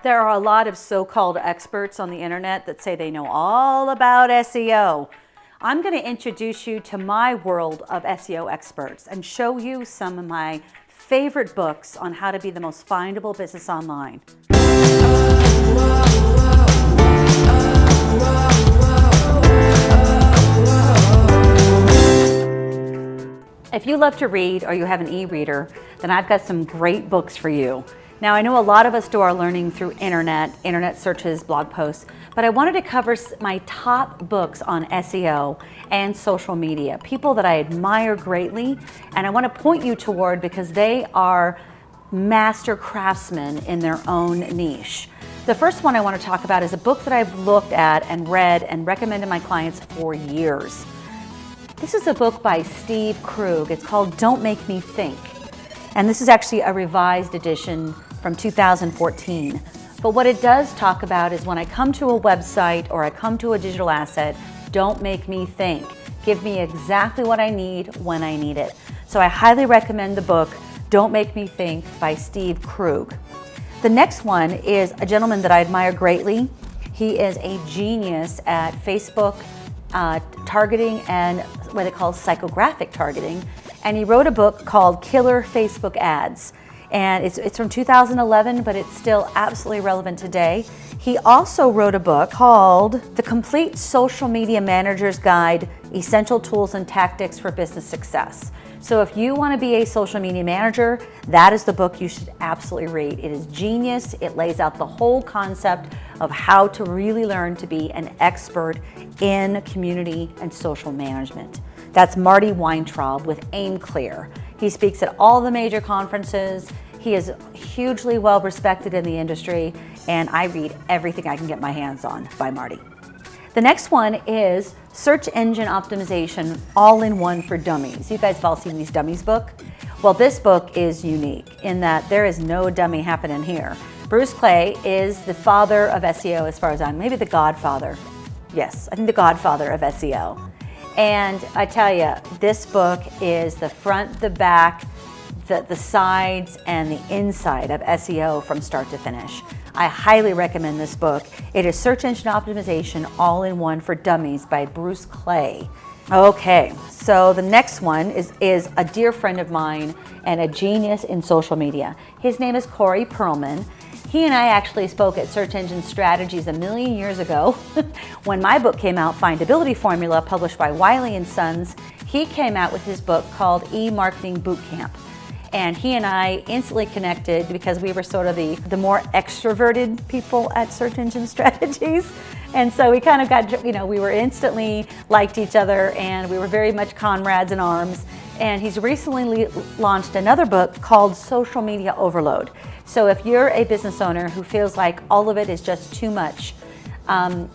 There are a lot of so-called experts on the internet that say they know all about SEO. I'm going to introduce you to my world of SEO experts and show you some of my favorite books on how to be the most findable business online. If you love to read or you have an e-reader, then I've got some great books for you. Now, I know a lot of us do our learning through internet searches, blog posts, but I wanted to cover my top books on SEO and social media, people that I admire greatly, and I want to point you toward because they are master craftsmen in their own niche. The first one I want to talk about is a book that I've looked at and read and recommended my clients for years. This is a book by Steve Krug. It's called Don't Make Me Think. And this is actually a revised edition from 2014. But what it does talk about is when I come to a website or I come to a digital asset, don't make me think. Give me exactly what I need when I need it. So I highly recommend the book, Don't Make Me Think by Steve Krug. The next one is a gentleman that I admire greatly. He is a genius at Facebook targeting and what they call psychographic targeting. And he wrote a book called Killer Facebook Ads. And it's from 2011, but it's still absolutely relevant today. He also wrote a book called The Complete Social Media Manager's Guide, Essential Tools and Tactics for Business Success. So if you want to be a social media manager, that is the book you should absolutely read. It is genius. It lays out the whole concept of how to really learn to be an expert in community and social management. That's Marty Weintraub with AimClear. He speaks at all the major conferences. He is hugely well respected in the industry, and I read everything I can get my hands on by Marty. The next one is Search Engine Optimization All-in-One for Dummies. You guys have all seen these dummies book. Well, this book is unique in that there is no dummy happening here. Bruce Clay is the father of SEO as far as I'm, maybe the godfather. Yes, I think the godfather of SEO. And I tell you, this book is the front, the back, the sides, and the inside of SEO from start to finish. I highly recommend this book. It is Search Engine Optimization All-in-One for Dummies by Bruce Clay. Okay, so the next one is a dear friend of mine and a genius in social media. His name is Corey Perlman. He and I actually spoke at Search Engine Strategies a million years ago when my book came out, Findability Formula, published by Wiley & Sons. He came out with his book called E-Marketing Bootcamp. And he and I instantly connected because we were sort of the more extroverted people at Search Engine Strategies. And so we kind of got, we were instantly liked each other and we were very much comrades in arms. And he's recently launched another book called Social Media Overload. So if you're a business owner who feels like all of it is just too much,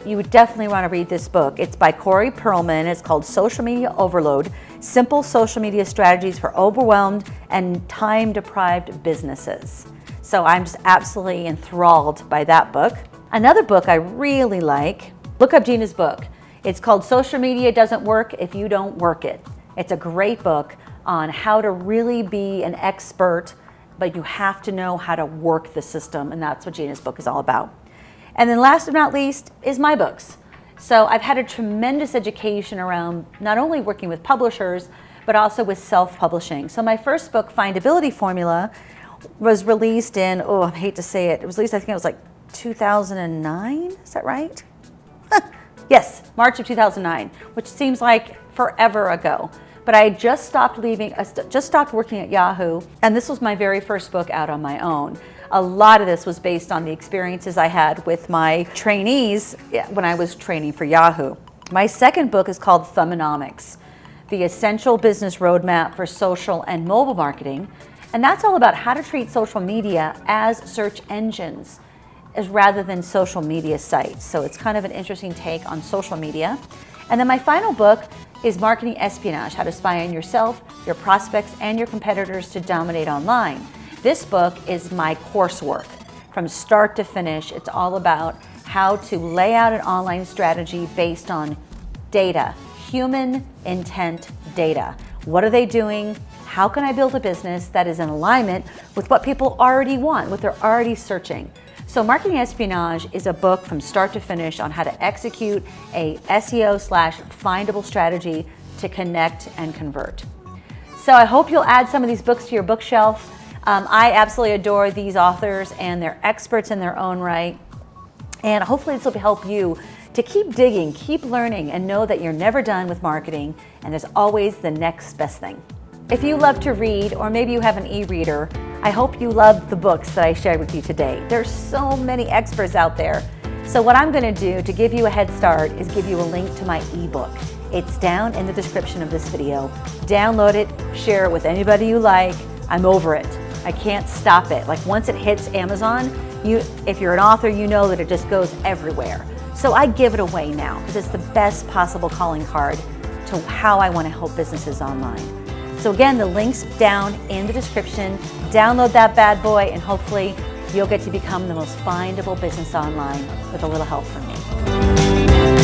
you would definitely want to read this book. It's by Corey Perlman. It's called Social Media Overload, Simple Social Media Strategies for Overwhelmed and Time-Deprived Businesses. So I'm just absolutely enthralled by that book. Another book I really like, look up Gina's book. It's called Social Media Doesn't Work If You Don't Work It. It's a great book on how to really be an expert, but you have to know how to work the system, and that's what Gina's book is all about. And then last but not least is my books. So I've had a tremendous education around not only working with publishers, but also with self-publishing. So my first book, Findability Formula, was released in, I hate to say it, it was released, I think it was like 2009, is that right? Yes, March of 2009, which seems like forever ago. But I had just stopped working at Yahoo, and this was my very first book out on my own. A lot of this was based on the experiences I had with my trainees when I was training for Yahoo. My second book is called Thumbnomics, The Essential Business Roadmap for Social and Mobile Marketing. And that's all about how to treat social media as search engines rather than social media sites. So it's kind of an interesting take on social media. And then my final book is Marketing Espionage, How to Spy on Yourself, Your Prospects, and Your Competitors to Dominate Online. This book is my coursework from start to finish. It's all about how to lay out an online strategy based on data, human intent data. What are they doing? How can I build a business that is in alignment with what people already want, what they're already searching? So Marketing Espionage is a book from start to finish on how to execute a SEO/findable strategy to connect and convert. So I hope you'll add some of these books to your bookshelf. I absolutely adore these authors, and they're experts in their own right. And hopefully this will help you to keep digging, keep learning, and know that you're never done with marketing, and there's always the next best thing. If you love to read, or maybe you have an e-reader, I hope you love the books that I shared with you today. There's so many experts out there. So what I'm going to do to give you a head start is give you a link to my ebook. It's down in the description of this video. Download it, share it with anybody you like. I'm over it. I can't stop it. Like once it hits Amazon, if you're an author, you know that it just goes everywhere. So I give it away now because it's the best possible calling card to how I want to help businesses online. So again, the link's down in the description. Download that bad boy, and hopefully you'll get to become the most findable business online with a little help from me.